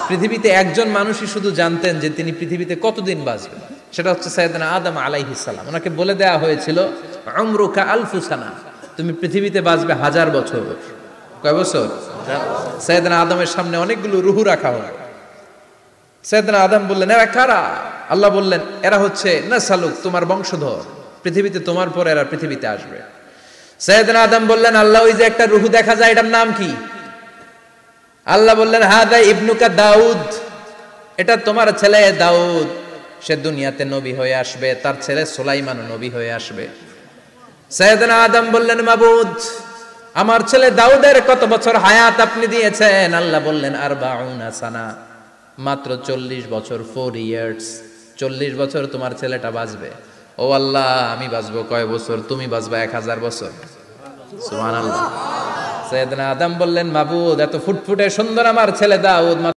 পৃথিবীতে একজন মানুষই শুধু জানতেন যে তিনি পৃথিবীতে কতদিন বাঁচবেন, সেটা হচ্ছে সাইয়েদনা আদম আলাইহিস সালাম। ওনাকে বলে দেওয়া হয়েছিল উমরুকা আলফু সানা, তুমি পৃথিবীতে বাঁচবে 1000 বছর। কয় বছর? সাইয়েদনা আদমের সামনে অনেকগুলো রুহু রাখা হলো। সাইয়েদনা আদম বললেন, এরা কারা? আল্লাহ বললেন, এরা হচ্ছে নাসালুক, তোমার বংশধর, পৃথিবীতে তোমার পর এরা পৃথিবীতে আসবে। সাইয়েদনা আদম বললেন, আল্লাহ ওই যে একটা রুহু দেখা যায়, এটার নাম কি? আল্লাহ বললেন, হাদা ইবনুকা দাউদ, এটা তোমার ছেলে দাউদ, সে দুনিয়াতে নবী হয়ে আসবে, তার ছেলে সুলাইমান নবী হয়ে আসবে। সাইয়েদনা আদম বললেন, মাবুদ, আমার ছেলে দাউদের কত বছর হায়াত আপনি দিয়েছেন? আল্লাহ বললেন, 40 সানা, মাত্র 40 বছর, 4 ইয়ার্স, 40 বছর তোমার ছেলেটা বাঁচবে। ও আল্লাহ, আমি বাঁচবো কয় বছর? তুমি বাঁচবা 1000 বছর। সুবহানাল্লাহ। সাইয়েদনা আদম বললেন, মাবুদ, এত ফুটফুটে সুন্দর আমার ছেলে দাউদ